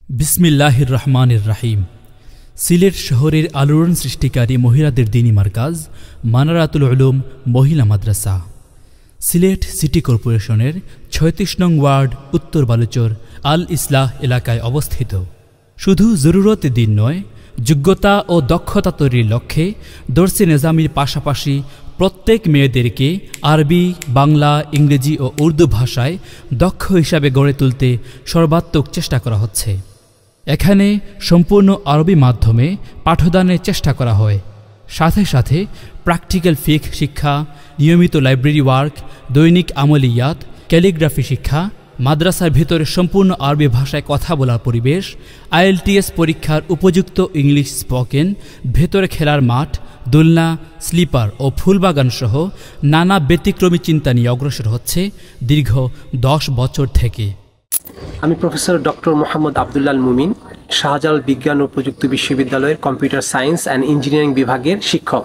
বিসমিল্লাহির রহমানির রহিম। সিলেট শহরের আলোড়ন সৃষ্টিকারী মহিলাদের দ্বীনি মারকাজ মানারাতুল উলুম মহিলা মাদ্রাসা সিলেট সিটি কর্পোরেশনের ৩৬ নং ওয়ার্ড উত্তর বালুচর আল ইসলাহ এলাকায় অবস্থিত। শুধু জরুরত দিন নয়, যোগ্যতা ও দক্ষতা তৈরির লক্ষ্যে দর্সে নিজামির পাশাপাশি প্রত্যেক মেয়েদেরকে আরবি, বাংলা, ইংরেজি ও উর্দু ভাষায় দক্ষ হিসাবে গড়ে তুলতে সর্বাত্মক চেষ্টা করা হচ্ছে। এখানে সম্পূর্ণ আরবি মাধ্যমে পাঠদানের চেষ্টা করা হয়। সাথে সাথে প্র্যাকটিক্যাল ফিকহ শিক্ষা, নিয়মিত লাইব্রেরি ওয়ার্ক, দৈনিক আমলিয়াত, ক্যালিগ্রাফি শিক্ষা, মাদ্রাসার ভিতরে সম্পূর্ণ আরবি ভাষায় কথা বলার পরিবেশ, IELTS পরীক্ষার উপযুক্ত ইংলিশ স্পোকেন, ভেতরে খেলার মাঠ, দোলনা, স্লিপার ও ফুলবাগান সহ নানা ব্যতিক্রমী চিন্তা নিয়ে অগ্রসর হচ্ছে দীর্ঘ 10 বছর থেকে। আমি প্রফেসর ডক্টর মোহাম্মদ আবদুল্লাহ মুমিন, শাহজালাল বিজ্ঞান ও প্রযুক্তি বিশ্ববিদ্যালয়ের কম্পিউটার সায়েন্স অ্যান্ড ইঞ্জিনিয়ারিং বিভাগের শিক্ষক।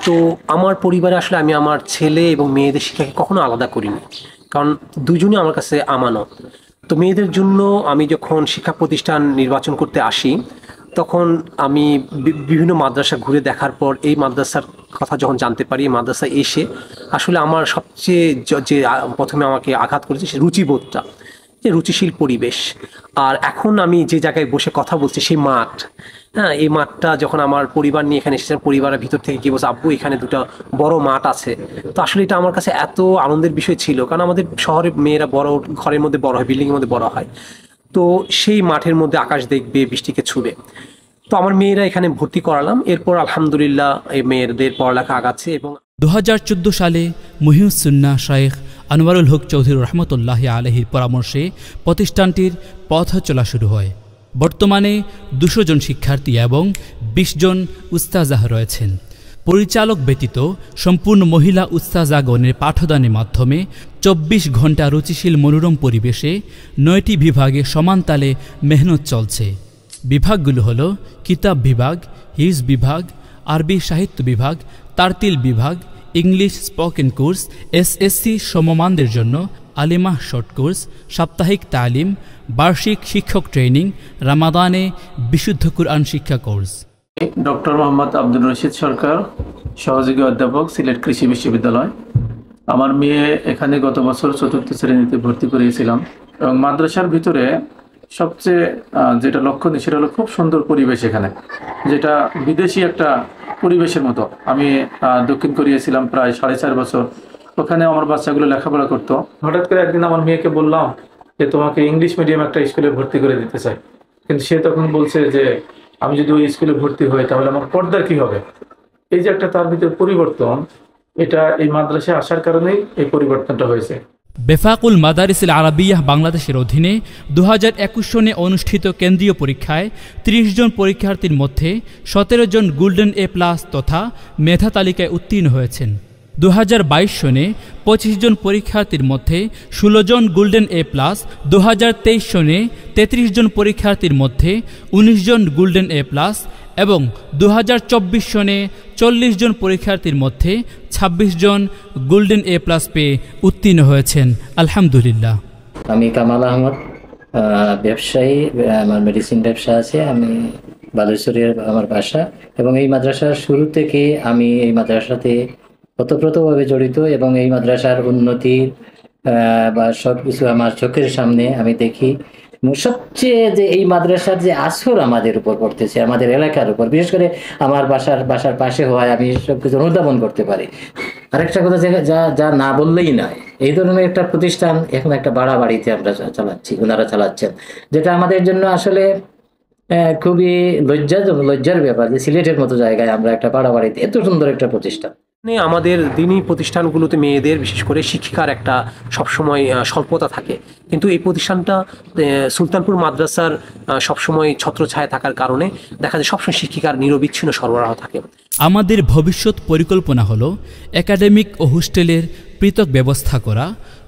তো আমার পরিবারে আসলে আমি আমার ছেলে এবং মেয়েদের শিক্ষাকে কখনো আলাদা করিনি, কারণ দুজনই আমার কাছে আমানত। তো মেয়েদের জন্য আমি যখন শিক্ষা প্রতিষ্ঠান নির্বাচন করতে আসি, তখন আমি বিভিন্ন মাদ্রাসা ঘুরে দেখার পর এই মাদ্রাসার কথা যখন জানতে পারি, এই মাদ্রাসায় এসে আসলে আমার সবচেয়ে যে প্রথমে আমাকে আঘাত করেছে সে রুচিবোধটা, যে রুচিশীল পরিবেশ। আর এখন আমি যে জায়গায় বসে কথা বলছি সেই মাঠ, হ্যাঁ, এই মাঠটা যখন আমার পরিবার নিয়ে এখানে এসেছেন, পরিবারের ভিতর থেকে কি বলছে, আব্বু এখানে দুটো বড় মাঠ আছে। তো আসলে এটা আমার কাছে এত আনন্দের বিষয় ছিল, কারণ আমাদের শহরে মেয়েরা বড় ঘরের মধ্যে বড় হয়, বিল্ডিংয়ের মধ্যে বড় হয়। তো সেই মাঠের মধ্যে আকাশ দেখবে, বৃষ্টিকে ছুবে। তো আমার মেয়েরা এখানে ভর্তি করালাম। এরপর আলহামদুলিল্লাহ এই মেয়েদের পড়ালেখা আগাচ্ছে। এবং 2014 সালে মুহিউস-সুন্নাহ শাইখ আনোয়ারুল হক চৌধুরী রহমতুল্লাহি আলাইহির পরামর্শে প্রতিষ্ঠানটির পথ চলা শুরু হয়। বর্তমানে 200 জন শিক্ষার্থী এবং 20 জন উস্তাজাহ রয়েছেন। পরিচালক ব্যতীত সম্পূর্ণ মহিলা উস্তাজাগণের পাঠদানের মাধ্যমে 24 ঘন্টা রুচিশীল মনোরম পরিবেশে 9টি বিভাগে সমানতালে মেহনত চলছে। বিভাগগুলো হলো কিতাব বিভাগ, হিফজ বিভাগ, আরবি সাহিত্য বিভাগ, তারতিল বিভাগ, ইংলিশ স্পোকেন কোর্স, SSC সমমানদের জন্য আলিমাহ শর্ট কোর্স, সাপ্তাহিক তালিম, বার্ষিক শিক্ষক ট্রেনিং, রামাদানে বিশুদ্ধ কুরআন শিক্ষা কোর্স। ডক্টর মোহাম্মদ আব্দুর রশিদ সরকার, সহযোগী অধ্যাপক, সিলেট কৃষি বিশ্ববিদ্যালয়। আমার মেয়ে এখানে গত বছর 4র্থ শ্রেণীতে ভর্তি করিয়েছিলাম। এবং মাদ্রাসার ভিতরে সবচেয়ে যেটা লক্ষণীয় সেটা হলো খুব সুন্দর পরিবেশ এখানে, যেটা বিদেশি একটা পরিবেশের মতো। আমি দক্ষিণ কোরিয়া ছিলাম প্রায় 4.5 বছর, ওখানে আমার বাচ্চাগুলো লেখাপড়া করতো। হঠাৎ করে একদিন আমার মেয়েকে বললাম যে তোমাকে ইংলিশ মিডিয়াম একটা স্কুলে ভর্তি করে দিতে চাই, কিন্তু সে তখন বলছে যে আমি যদি ওই স্কুলে ভর্তি হই তাহলে আমার পর্দার কি হবে। এই যে একটা তার ভিতরে পরিবর্তন, এটা এই মাদ্রাসায় আসার কারণেই এই পরিবর্তনটা হয়েছে। বেফাকুল মাদারিসিল আরাবিয়াহ বাংলাদেশের অধীনে 2021 সনে অনুষ্ঠিত কেন্দ্রীয় পরীক্ষায় 30 জন পরীক্ষার্থীর মধ্যে 17 জন গোল্ডেন A+ তথা মেধা তালিকায় উত্তীর্ণ হয়েছেন। 2022 সনে 25 জন পরীক্ষার্থীর মধ্যে 16 জন গোল্ডেন A+, 2023 সনে 33 জন পরীক্ষার্থীর মধ্যে 19 জন গোল্ডেন A+, এবং 2024 সনে 40 জন পরীক্ষার্থীর মধ্যে 26 জন গোল্ডেন A+ পেয়ে উত্তীর্ণ হয়েছেন। আলহামদুলিল্লাহ। আমি কামাল আহমদ, ব্যবসায়ী, আমার মেডিসিন ব্যবসা আছে। আমি বালুচরের আমার বাসা, এবং এই মাদ্রাসার শুরু থেকে আমি এই মাদ্রাসাতে ওতপ্রোতভাবে জড়িত, এবং এই মাদ্রাসার উন্নতি বা সব কিছু আমার চোখের সামনে আমি দেখি। সবচেয়ে যে এই মাদ্রাসার যে আসর আমাদের উপর পড়তেছে, আমাদের এলাকার উপর, বিশেষ করে আমার বাসার পাশে হওয়ায় আমি সব কিছু অনুধাবন করতে পারি। আরেকটা কথা যা না বললেই নয়, এই ধরনের একটা প্রতিষ্ঠান এখন একটা ভাড়া বাড়িতে আমরা চালাচ্ছি, ওনারা চালাচ্ছেন, যেটা আমাদের জন্য আসলে খুবই লজ্জার ব্যাপার যে সিলেটের মতো জায়গায় আমরা একটা ভাড়া বাড়িতে এত সুন্দর একটা প্রতিষ্ঠান। আমাদের দিনী প্রতিষ্ঠানগুলোতে মেয়েদের বিশেষ করে শিক্ষিকার একটা সবসময় স্বল্পতা থাকে, কিন্তু এই প্রতিষ্ঠানটা সুলতানপুর মাদ্রাসার সবসময় ছত্রছায়া থাকার কারণে দেখা যায় সবসময় শিক্ষিকার নিরবিচ্ছিন্ন সরবরাহ থাকে। আমাদের ভবিষ্যৎ পরিকল্পনা হলো একাডেমিক ও হোস্টেলের পৃথক ব্যবস্থা করা,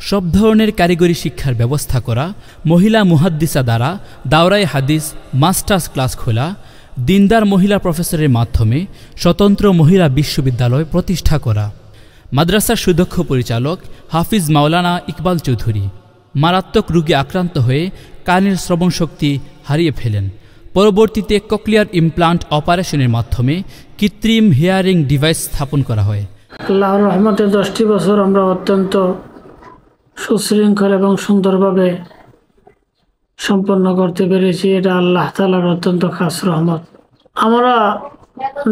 সব ধরনের কারিগরি শিক্ষার ব্যবস্থা করা, মহিলা মুহাদ্দিসা দ্বারা দাওরায়ে হাদিস মাস্টার্স ক্লাস খোলা, দিনদার মহিলা প্রফেসরের মাধ্যমে স্বতন্ত্র মহিলা বিশ্ববিদ্যালয় প্রতিষ্ঠা করা। মাদ্রাসার সুদক্ষ পরিচালক হাফিজ মাওলানা ইকবাল চৌধুরী। মারাত্মক রোগে আক্রান্ত হয়ে কানের শ্রবণ শক্তি হারিয়ে ফেলেন। পরবর্তীতে ককলিয়ার ইমপ্লান্ট অপারেশনের মাধ্যমে কৃত্রিম হিয়ারিং ডিভাইস স্থাপন করা হয়। আল্লাহর রহমতে 10টি বছর আমরা অত্যন্ত সুশৃঙ্খল এবং সুন্দরভাবে সম্পন্ন করতে পেরেছি। এটা আল্লাহ তাআলার অত্যন্ত খাস রহমত। আমরা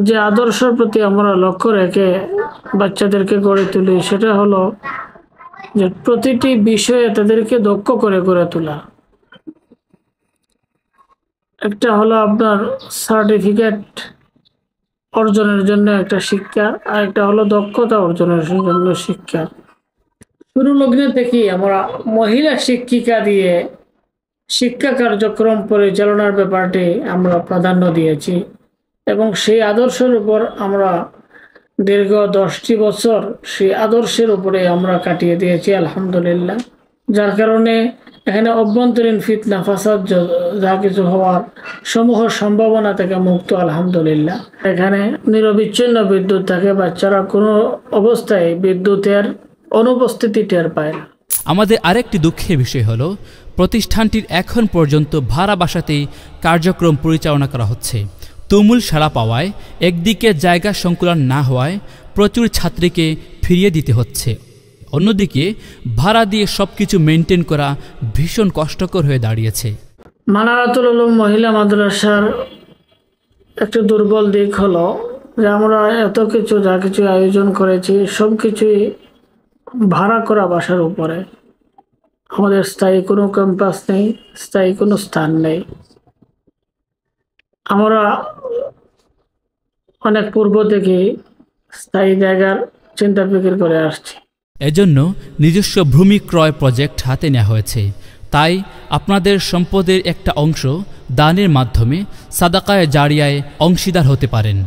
যে আদর্শের প্রতি আমরা লক্ষ্য রেখে বাচ্চাদেরকে গড়ে তুলি সেটা হলো যে প্রতিটি বিষয়ে তাদেরকে দক্ষ করে গড়ে তোলা। একটা হলো আপনার সার্টিফিকেট অর্জনের জন্য একটা শিক্ষা, আর একটা হলো দক্ষতা অর্জনের জন্য শিক্ষা। শুরু লগ্নে থেকেই আমরা মহিলা শিক্ষিকা দিয়ে শিক্ষা কার্যক্রম পরিচালনার ব্যাপারটি আমরা প্রাধান্য দিয়েছি এবং সেই আদর্শের উপর আমরা দীর্ঘ 10টি বছর সেই আদর্শের উপরে আমরা কাটিয়ে দিয়েছি আলহামদুলিল্লাহ। যার কারণে এখানে অভ্যন্তরীণ ফিতনা ফাসাদ যা কিছু হওয়ার সমূহ সম্ভাবনা থেকে মুক্ত আলহামদুলিল্লাহ। এখানে নিরবিচ্ছিন্ন বিদ্যুৎ থাকে, বাচ্চারা কোনো অবস্থায় বিদ্যুতের অনুপস্থিতি টের পায় না। আমাদের আরেকটি দুঃখের বিষয় হলো প্রতিষ্ঠানটির এখন পর্যন্ত ভাড়া বাসাতেই কার্যক্রম পরিচালনা করা হচ্ছে। তুমুল সাড়া পাওয়ায় একদিকে জায়গা সংকুলন না হওয়ায় প্রচুর ছাত্রীকে ফিরিয়ে দিতে হচ্ছে, অন্যদিকে ভাড়া দিয়ে সবকিছু মেনটেন করা ভীষণ কষ্টকর হয়ে দাঁড়িয়েছে। মানারাতুল উলুম মহিলা মাদ্রাসার একটা দুর্বল দিক হলো যে আমরা এত কিছু যা কিছু আয়োজন করেছি সব কিছুই ভাড়া করা বাসার উপরে। আমাদের স্থায়ী কোনো ক্যাম্পাস নেই, স্থায়ী কোনো স্থান নেই। আমরা অনেক পূর্ব থেকে স্থায়ী জায়গার চিন্তা ফিকির করে আসছি। এজন্য নিজস্ব ভূমি ক্রয় প্রজেক্ট হাতে নেওয়া হয়েছে। তাই আপনাদের সম্পদের একটা অংশ দানের মাধ্যমে সাদাকায়ে জারিয়ায় অংশীদার হতে পারেন।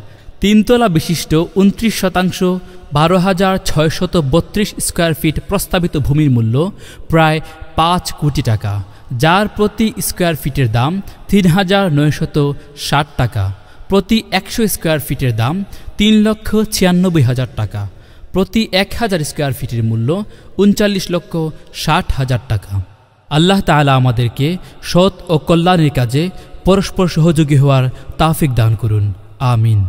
3 তলা বিশিষ্ট 29% 12,632 স্কয়ার ফিট প্রস্তাবিত ভূমির মূল্য প্রায় 5 কোটি টাকা, যার প্রতি স্কয়ার ফিটের দাম 3,960 টাকা। প্রতি 100 স্কয়ার ফিটের দাম 3,96,000 টাকা। প্রতি 1000 স্কয়ার ফিটের মূল্য 39,60,000 টাকা। আল্লাহ তাআলা আমাদেরকে সৎ ও কল্যাণের কাজে পরস্পর সহযোগী হওয়ার তৌফিক দান করুন। আমিন।